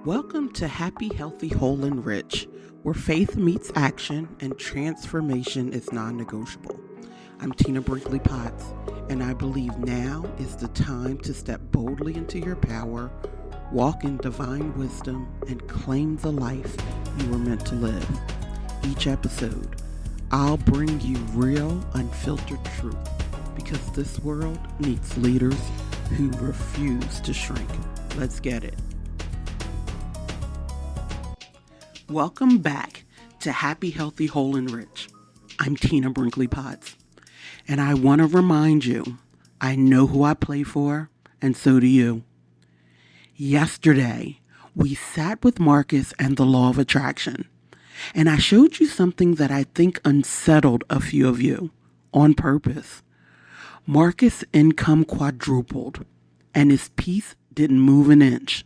Welcome to Happy, Healthy, Whole, and Rich, where faith meets action and transformation is non-negotiable. I'm Tina Brinkley Potts, and I believe now is the time to step boldly into your power, walk in divine wisdom, and claim the life you were meant to live. Each episode, I'll bring you real, unfiltered truth, because this world needs leaders who refuse to shrink. Let's get it. Welcome back to Happy, Healthy, Whole, and Rich. I'm Tina Brinkley Potts, and I want to remind you, I know who I play for, and so do you. Yesterday, we sat with Marcus and the Law of Attraction, and I showed you something that I think unsettled a few of you on purpose. Marcus' income quadrupled, and his peace didn't move an inch.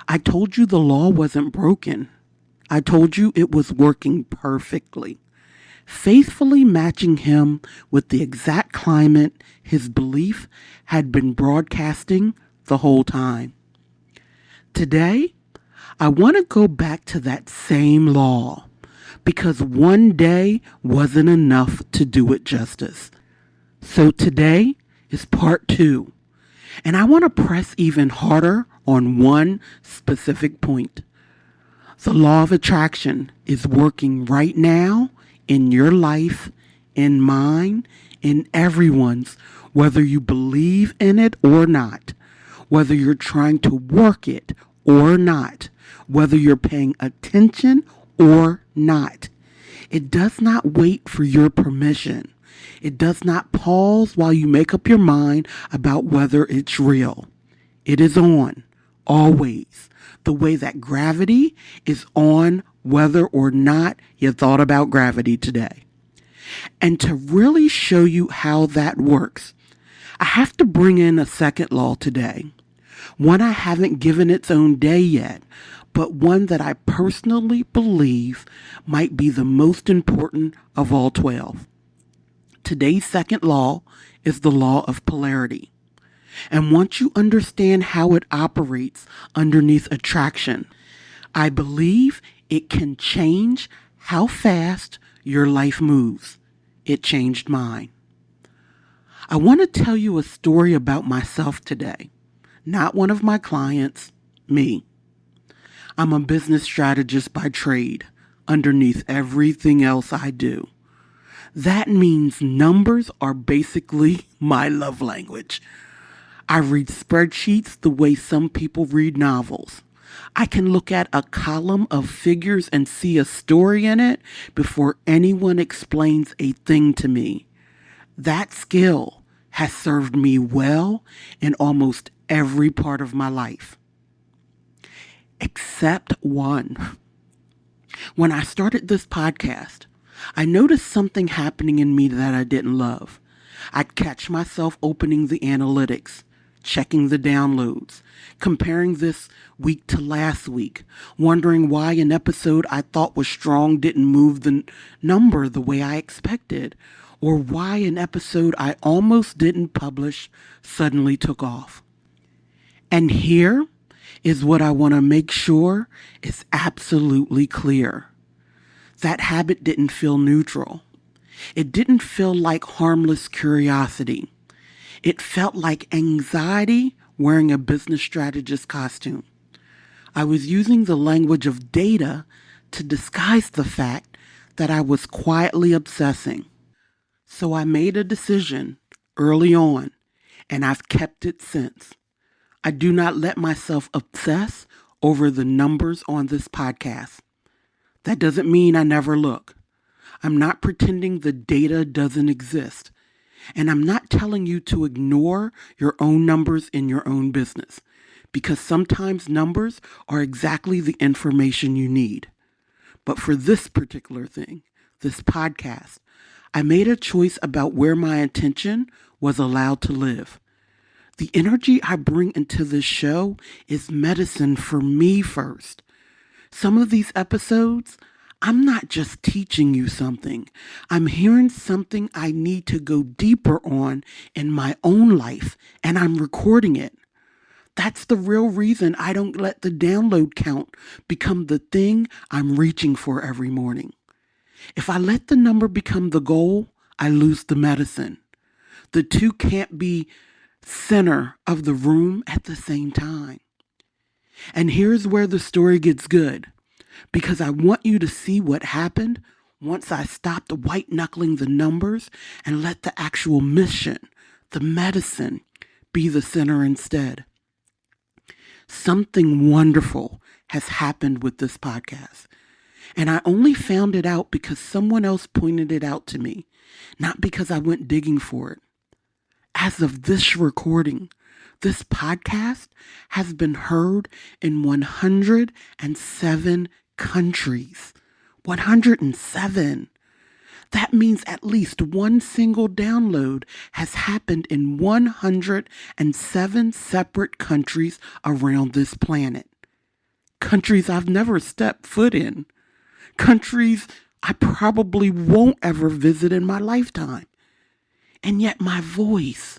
I told you the law wasn't broken. I told you it was working perfectly, faithfully matching him with the exact climate his belief had been broadcasting the whole time. Today, I want to go back to that same law because one day wasn't enough to do it justice. So today is part 2, and I want to press even harder on one specific point. The law of attraction is working right now in your life, in mine, in everyone's, whether you believe in it or not, whether you're trying to work it or not, whether you're paying attention or not. It does not wait for your permission. It does not pause while you make up your mind about whether it's real. It is on, always. The way that gravity is on whether or not you thought about gravity today. And to really show you how that works, I have to bring in a second law today. One I haven't given its own day yet, but one that I personally believe might be the most important of all 12. Today's second law is the law of polarity. And once you understand how it operates underneath attraction, I believe it can change how fast your life moves. It changed mine. I want to tell you a story about myself today. Not one of my clients, me. I'm a business strategist by trade, underneath everything else I do. That means numbers are basically my love language. I read spreadsheets the way some people read novels. I can look at a column of figures and see a story in it before anyone explains a thing to me. That skill has served me well in almost every part of my life. Except one. When I started this podcast, I noticed something happening in me that I didn't love. I'd catch myself opening the analytics, checking the downloads, comparing this week to last week, wondering why an episode I thought was strong didn't move the number the way I expected, or why an episode I almost didn't publish suddenly took off. And here is what I want to make sure is absolutely clear. That habit didn't feel neutral. It didn't feel like harmless curiosity. It felt like anxiety wearing a business strategist costume. I was using the language of data to disguise the fact that I was quietly obsessing. So I made a decision early on, and I've kept it since. I do not let myself obsess over the numbers on this podcast. That doesn't mean I never look. I'm not pretending the data doesn't exist. And I'm not telling you to ignore your own numbers in your own business, because sometimes numbers are exactly the information you need. But for this particular thing, this podcast, I made a choice about where my attention was allowed to live. The energy I bring into this show is medicine for me first. Some of these episodes, I'm not just teaching you something. I'm hearing something I need to go deeper on in my own life, and I'm recording it. That's the real reason I don't let the download count become the thing I'm reaching for every morning. If I let the number become the goal, I lose the medicine. The two can't be center of the room at the same time. And here's where the story gets good, because I want you to see what happened once I stopped white knuckling the numbers and let the actual mission, the medicine, be the center instead. Something wonderful has happened with this podcast. And I only found it out because someone else pointed it out to me, not because I went digging for it. As of this recording, this podcast has been heard in 107 countries. 107. That means at least one single download has happened in 107 separate countries around this planet. Countries I've never stepped foot in. Countries I probably won't ever visit in my lifetime. And yet my voice,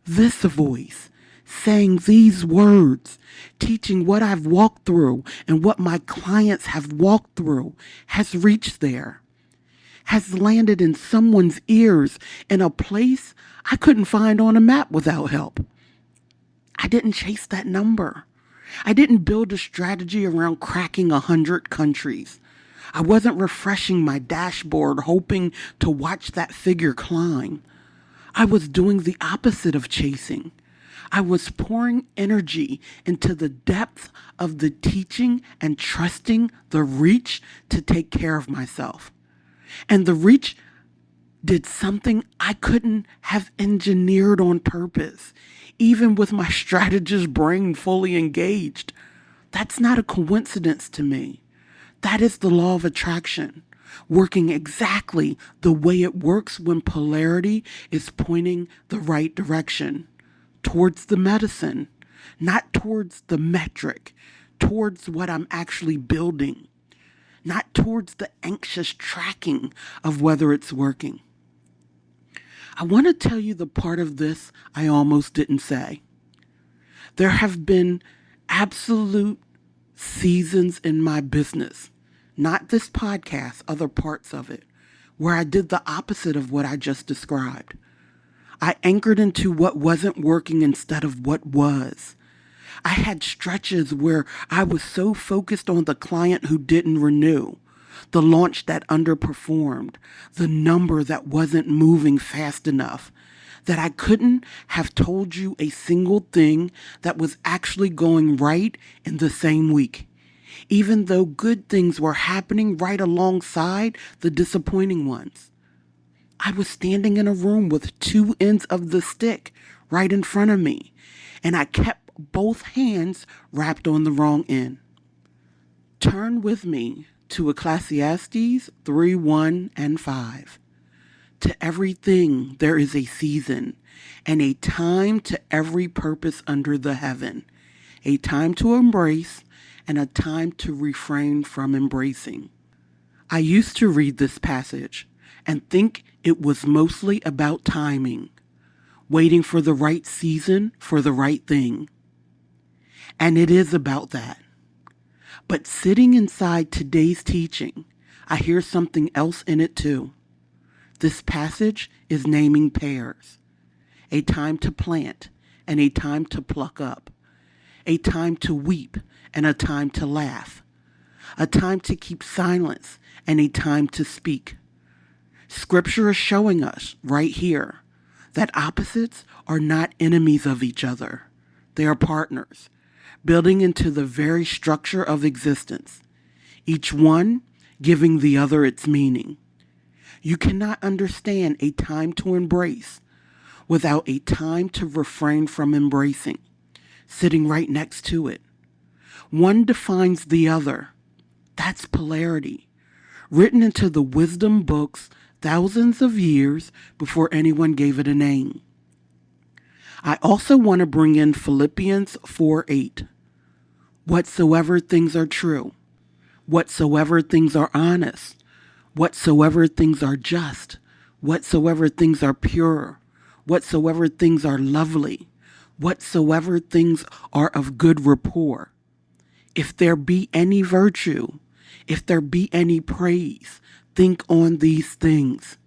this voice, saying these words, teaching what I've walked through and what my clients have walked through, has reached there, has landed in someone's ears in a place I couldn't find on a map without help. I didn't chase that number. I didn't build a strategy around cracking 100 countries. I wasn't refreshing my dashboard hoping to watch that figure climb. I was doing the opposite of chasing. I was pouring energy into the depth of the teaching and trusting the reach to take care of myself. And the reach did something I couldn't have engineered on purpose, even with my strategist brain fully engaged. That's not a coincidence to me. That is the law of attraction, working exactly the way it works when polarity is pointing the right direction, towards the medicine, not towards the metric, towards what I'm actually building, not towards the anxious tracking of whether it's working. I want to tell you the part of this I almost didn't say. There have been absolute seasons in my business, not this podcast, other parts of it, where I did the opposite of what I just described. I anchored into what wasn't working instead of what was. I had stretches where I was so focused on the client who didn't renew, the launch that underperformed, the number that wasn't moving fast enough, that I couldn't have told you a single thing that was actually going right in the same week, even though good things were happening right alongside the disappointing ones. I was standing in a room with two ends of the stick right in front of me, and I kept both hands wrapped on the wrong end. Turn with me to Ecclesiastes 3:1 and 5. To everything there is a season, and a time to every purpose under the heaven, a time to embrace and a time to refrain from embracing. I used to read this passage and think it was mostly about timing, waiting for the right season for the right thing. And it is about that. But sitting inside today's teaching, I hear something else in it too. This passage is naming pairs, a time to plant and a time to pluck up, a time to weep and a time to laugh, a time to keep silence and a time to speak. Scripture is showing us right here that opposites are not enemies of each other. They are partners, building into the very structure of existence, each one giving the other its meaning. You cannot understand a time to embrace without a time to refrain from embracing, sitting right next to it. One defines the other. That's polarity, written into the wisdom books thousands of years before anyone gave it a name. I also want to bring in Philippians 4:8. Whatsoever things are true, whatsoever things are honest, whatsoever things are just, whatsoever things are pure, whatsoever things are lovely, whatsoever things are of good rapport, if there be any virtue, if there be any praise, think on these things.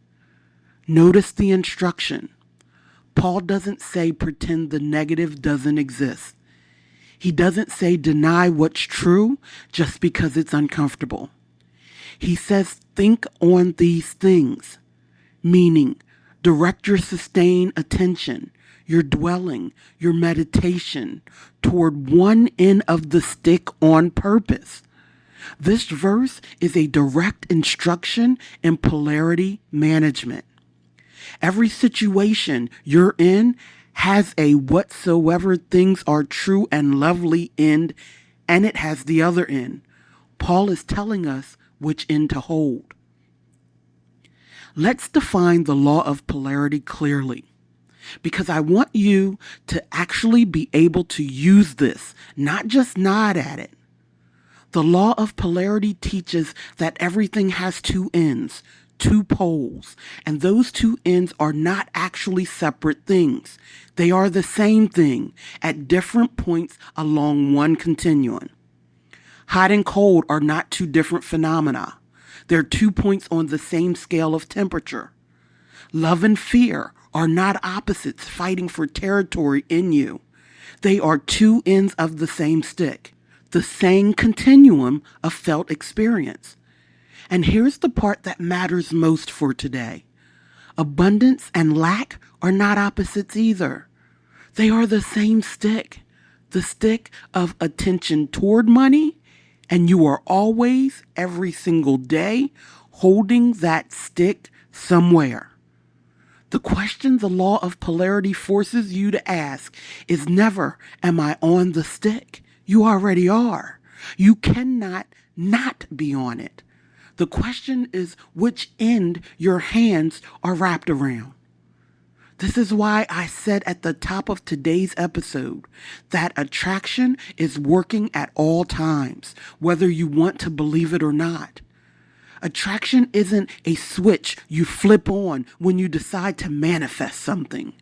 Notice the instruction. Paul doesn't say pretend the negative doesn't exist. He doesn't say deny what's true just because it's uncomfortable. He says think on these things, meaning direct your sustained attention, your dwelling, your meditation toward one end of the stick on purpose. This verse is a direct instruction in polarity management. Every situation you're in has a whatsoever things are true and lovely end, and it has the other end. Paul is telling us which end to hold. Let's define the law of polarity clearly, because I want you to actually be able to use this, not just nod at it. The law of polarity teaches that everything has two ends, two poles, and those two ends are not actually separate things. They are the same thing at different points along one continuum. Hot and cold are not two different phenomena. They're 2 points on the same scale of temperature. Love and fear are not opposites fighting for territory in you. They are two ends of the same stick, the same continuum of felt experience. And here's the part that matters most for today. Abundance and lack are not opposites either. They are the same stick, the stick of attention toward money, and you are always, every single day, holding that stick somewhere. The question the law of polarity forces you to ask is never, am I on the stick? You already are. You cannot not be on it. The question is which end your hands are wrapped around. This is why I said at the top of today's episode that attraction is working at all times, whether you want to believe it or not. Attraction isn't a switch you flip on when you decide to manifest something.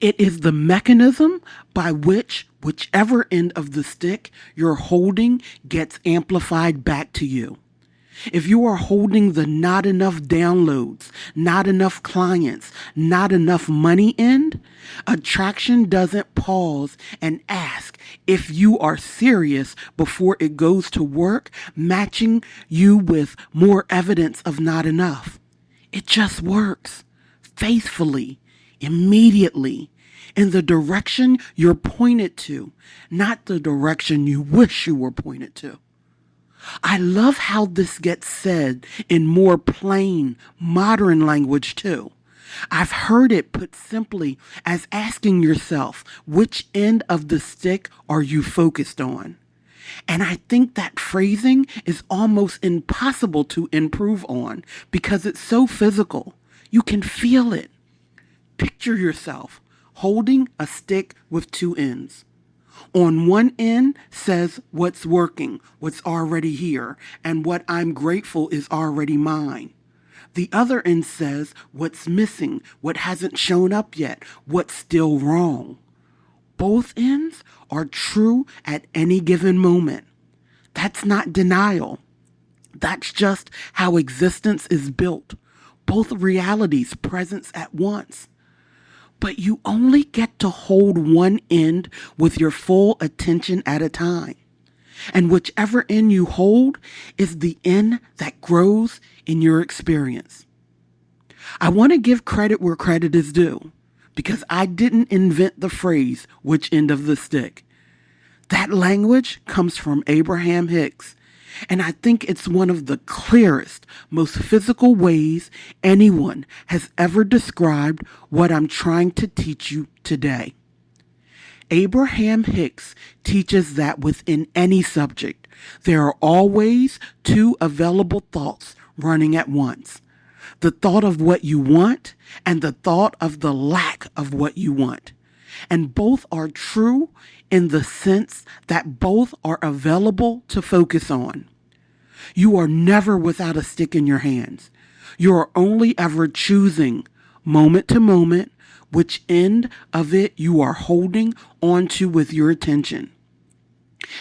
It is the mechanism by which whichever end of the stick you're holding gets amplified back to you. If you are holding the not enough downloads, not enough clients, not enough money end, attraction doesn't pause and ask if you are serious before it goes to work, matching you with more evidence of not enough. It just works faithfully, immediately, in the direction you're pointed to, not the direction you wish you were pointed to. I love how this gets said in more plain, modern language too. I've heard it put simply as asking yourself, which end of the stick are you focused on? And I think that phrasing is almost impossible to improve on because it's so physical. You can feel it. Picture yourself holding a stick with two ends. On one end says what's working, what's already here, and what I'm grateful is already mine. The other end says what's missing, what hasn't shown up yet, what's still wrong. Both ends are true at any given moment. That's not denial. That's just how existence is built. Both realities present at once. But you only get to hold one end with your full attention at a time. And whichever end you hold is the end that grows in your experience. I want to give credit where credit is due, because I didn't invent the phrase, which end of the stick. That language comes from Abraham Hicks, and I think it's one of the clearest, most physical ways anyone has ever described what I'm trying to teach you today. Abraham Hicks teaches that within any subject, there are always two available thoughts running at once. The thought of what you want and the thought of the lack of what you want. And both are true in the sense that both are available to focus on. You are never without a stick in your hands. You are only ever choosing moment to moment which end of it you are holding onto with your attention.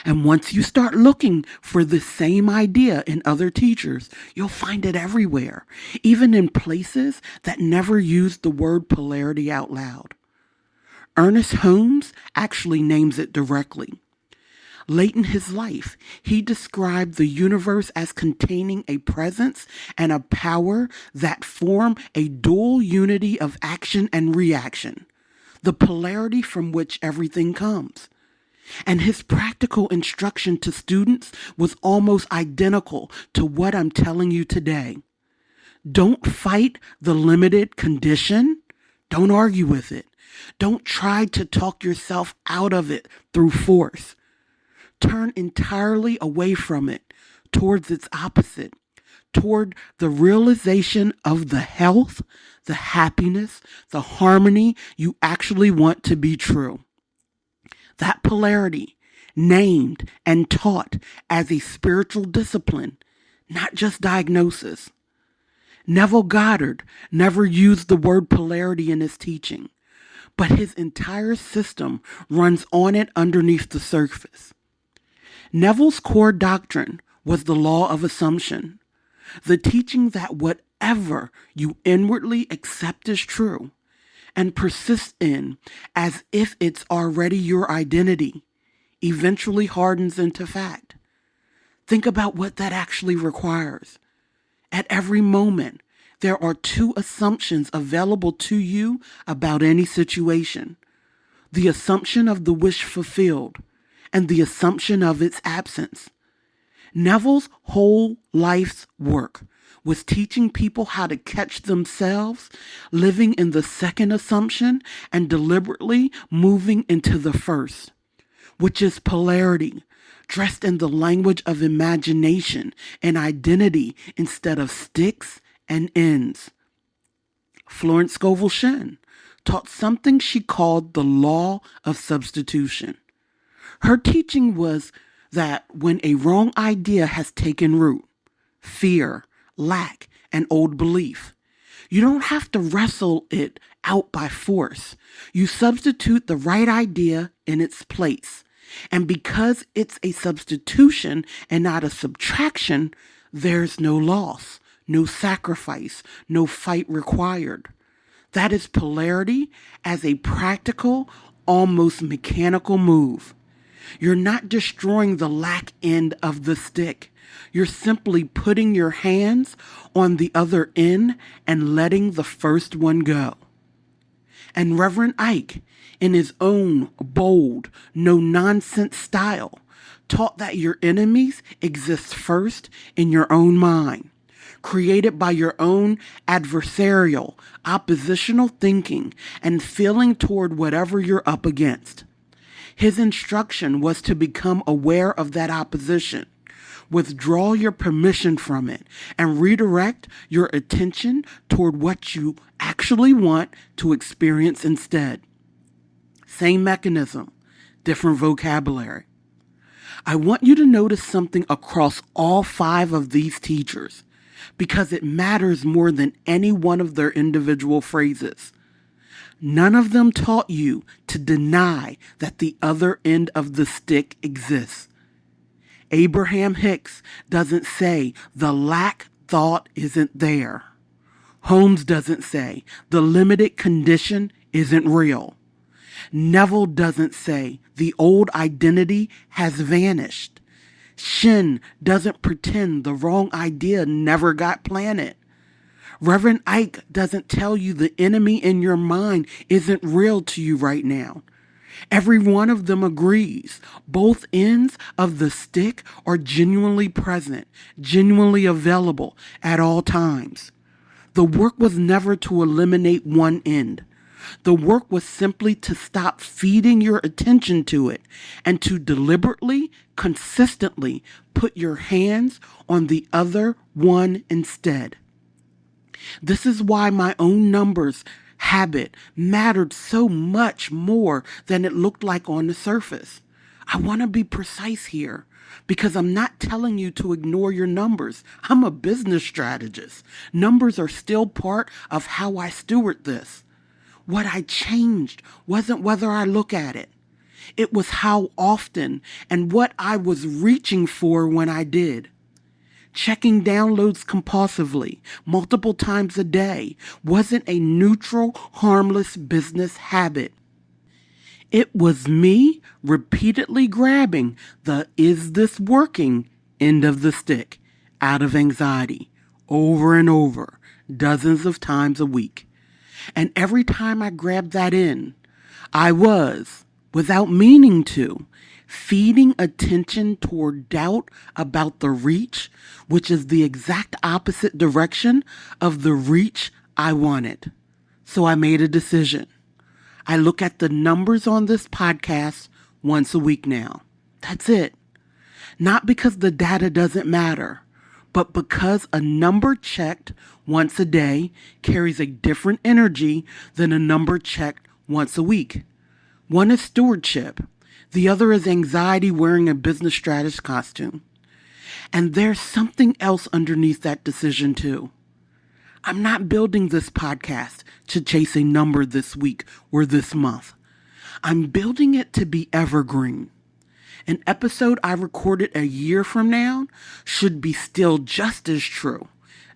And once you start looking for the same idea in other teachers, you'll find it everywhere, even in places that never use the word polarity out loud. Ernest Holmes actually names it directly. Late in his life, he described the universe as containing a presence and a power that form a dual unity of action and reaction, the polarity from which everything comes. And his practical instruction to students was almost identical to what I'm telling you today. Don't fight the limited condition. Don't argue with it. Don't try to talk yourself out of it through force. Turn entirely away from it, towards its opposite, toward the realization of the health, the happiness, the harmony you actually want to be true. That polarity, named and taught as a spiritual discipline, not just diagnosis. Neville Goddard never used the word polarity in his teaching, but his entire system runs on it underneath the surface. Neville's core doctrine was the law of assumption, the teaching that whatever you inwardly accept as true and persist in as if it's already your identity eventually hardens into fact. Think about what that actually requires. At every moment, there are two assumptions available to you about any situation. The assumption of the wish fulfilled and the assumption of its absence. Neville's whole life's work was teaching people how to catch themselves living in the second assumption and deliberately moving into the first, which is polarity, dressed in the language of imagination and identity instead of sticks and ends. Florence Scovel Shinn taught something she called the law of substitution. Her teaching was that when a wrong idea has taken root, fear, lack, and old belief, you don't have to wrestle it out by force. You substitute the right idea in its place. And because it's a substitution and not a subtraction, there's no loss, no sacrifice, no fight required. That is polarity as a practical, almost mechanical move. You're not destroying the lack end of the stick. You're simply putting your hands on the other end and letting the first one go. And Reverend Ike, in his own bold, no-nonsense style, taught that your enemies exist first in your own mind, created by your own adversarial, oppositional thinking and feeling toward whatever you're up against. His instruction was to become aware of that opposition, withdraw your permission from it, and redirect your attention toward what you actually want to experience instead. Same mechanism, different vocabulary. I want you to notice something across all 5 of these teachers, because it matters more than any one of their individual phrases. None of them taught you to deny that the other end of the stick exists. Abraham Hicks doesn't say the lack thought isn't there. Holmes doesn't say the limited condition isn't real. Neville doesn't say the old identity has vanished. Shinn doesn't pretend the wrong idea never got planted. Reverend Ike doesn't tell you the enemy in your mind isn't real to you right now. Every one of them agrees. Both ends of the stick are genuinely present, genuinely available at all times. The work was never to eliminate one end. The work was simply to stop feeding your attention to it and to deliberately, consistently put your hands on the other one instead. This is why my own numbers habit mattered so much more than it looked like on the surface. I want to be precise here because I'm not telling you to ignore your numbers. I'm a business strategist. Numbers are still part of how I steward this. What I changed wasn't whether I look at it. It was how often and what I was reaching for when I did. Checking downloads compulsively, multiple times a day, wasn't a neutral, harmless business habit. It was me repeatedly grabbing the "is this working" end of the stick out of anxiety over and over, dozens of times a week. And every time I grabbed that in, I was, without meaning to, feeding attention toward doubt about the reach, which is the exact opposite direction of the reach I wanted. So I made a decision. I look at the numbers on this podcast once a week now. That's it. Not because the data doesn't matter, but because a number checked once a day carries a different energy than a number checked once a week. One is stewardship. The other is anxiety wearing a business strategist costume. And there's something else underneath that decision too. I'm not building this podcast to chase a number this week or this month. I'm building it to be evergreen. An episode I recorded a year from now should be still just as true,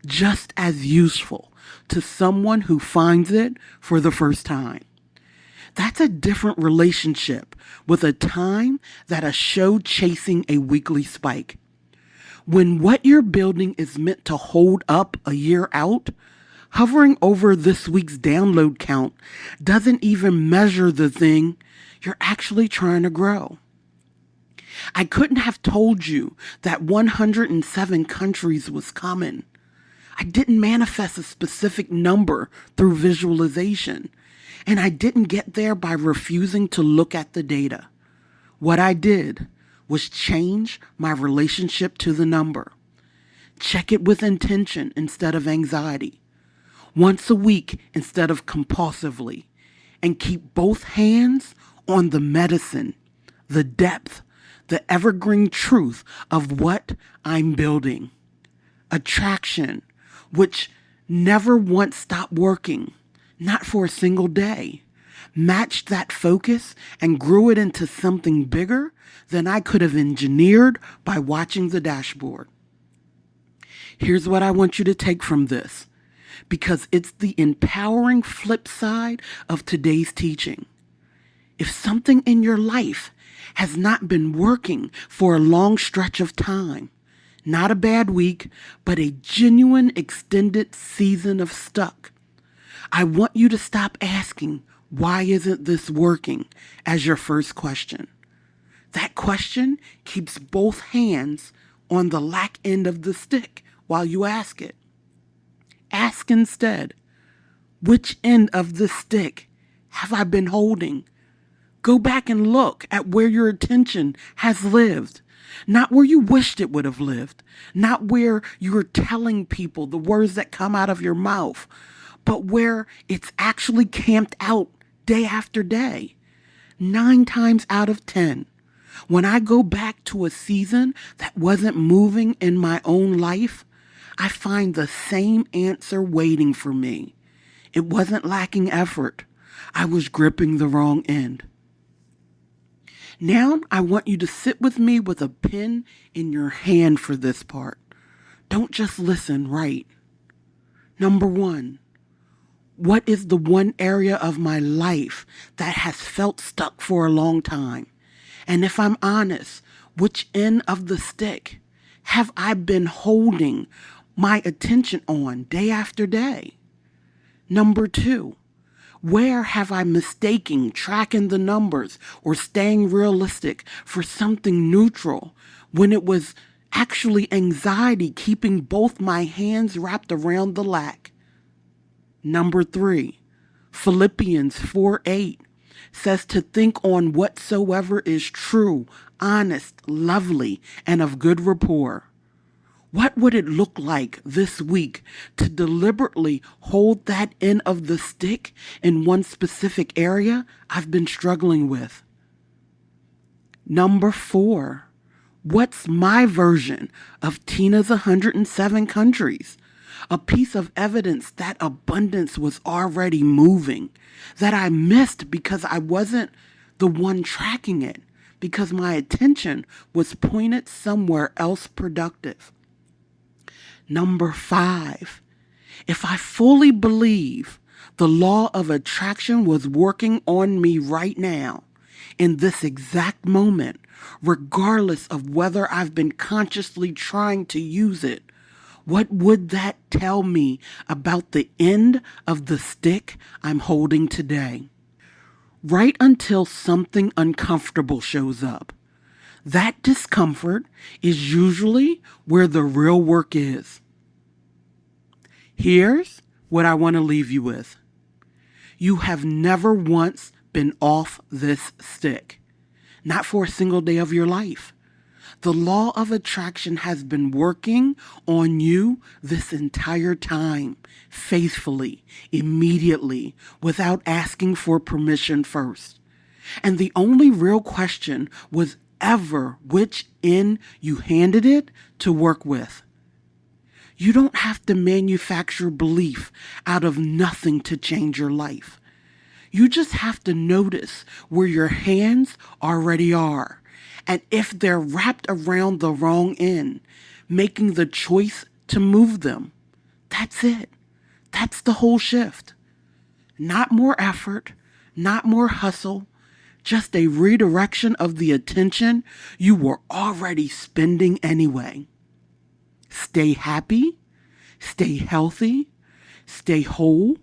just as useful to someone who finds it for the first time. That's a different relationship with a time that a show chasing a weekly spike. When what you're building is meant to hold up a year out, hovering over this week's download count doesn't even measure the thing you're actually trying to grow. I couldn't have told you that 107 countries was coming. I didn't manifest a specific number through visualization. And I didn't get there by refusing to look at the data. What I did was change my relationship to the number. Check it with intention instead of anxiety. Once a week instead of compulsively. And keep both hands on the medicine, the depth, the evergreen truth of what I'm building. Attraction, which never once stopped working. Not for a single day. Matched that focus and grew it into something bigger than I could have engineered by watching the dashboard. Here's what I want you to take from this, because it's the empowering flip side of today's teaching. If something in your life has not been working for a long stretch of time, not a bad week, but a genuine extended season of stuck, I want you to stop asking, "Why isn't this working?" as your first question. That question keeps both hands on the lack end of the stick while you ask it. Ask instead, which end of the stick have I been holding? Go back and look at where your attention has lived. Not where you wished it would have lived. Not where you're telling people the words that come out of your mouth, but where it's actually camped out day after day. 9 times out of 10, when I go back to a season that wasn't moving in my own life, I find the same answer waiting for me. It wasn't lacking effort. I was gripping the wrong end. Now I want you to sit with me with a pen in your hand for this part. Don't just listen, write. Number 1. What is the one area of my life that has felt stuck for a long time? And if I'm honest, which end of the stick have I been holding my attention on day after day? Number 2, where have I mistaken tracking the numbers or staying realistic for something neutral when it was actually anxiety keeping both my hands wrapped around the lack? Number 3, Philippians 4:8 says to think on whatsoever is true, honest, lovely, and of good rapport. What would it look like this week to deliberately hold that end of the stick in one specific area I've been struggling with? Number 4, what's my version of Tina's 107 countries? a piece of evidence that abundance was already moving, that I missed because I wasn't the one tracking it, because my attention was pointed somewhere else productive. Number 5, if I fully believe the law of attraction was working on me right now, in this exact moment, regardless of whether I've been consciously trying to use it, what would that tell me about the end of the stick I'm holding today? Right until something uncomfortable shows up. That discomfort is usually where the real work is. Here's what I want to leave you with. You have never once been off this stick. Not for a single day of your life. The law of attraction has been working on you this entire time, faithfully, immediately, without asking for permission first. And the only real question was ever which end you handed it to work with. You don't have to manufacture belief out of nothing to change your life. You just have to notice where your hands already are. And if they're wrapped around the wrong end, making the choice to move them. That's it. That's the whole shift. Not more effort, not more hustle, just a redirection of the attention you were already spending anyway. Stay happy, stay healthy, stay whole,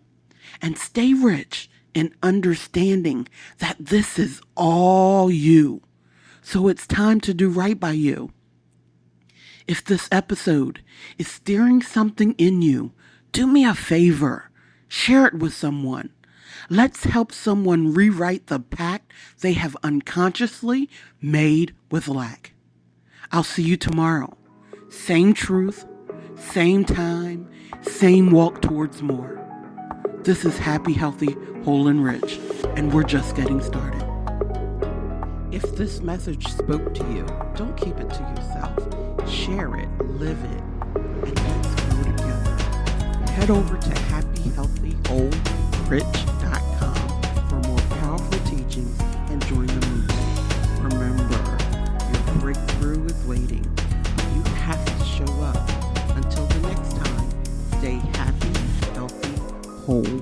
and stay rich in understanding that this is all you. So it's time to do right by you. If this episode is stirring something in you, do me a favor. Share it with someone. Let's help someone rewrite the pact they have unconsciously made with lack. I'll see you tomorrow. Same truth, same time, same walk towards more. This is Happy, Healthy, Whole, and Rich, and we're just getting started. If this message spoke to you, don't keep it to yourself. Share it, live it, and let's grow together. Head over to happyhealthywholerich.com for more powerful teachings and join the movement. Remember, your breakthrough is waiting. You have to show up. Until the next time, stay happy, healthy, whole,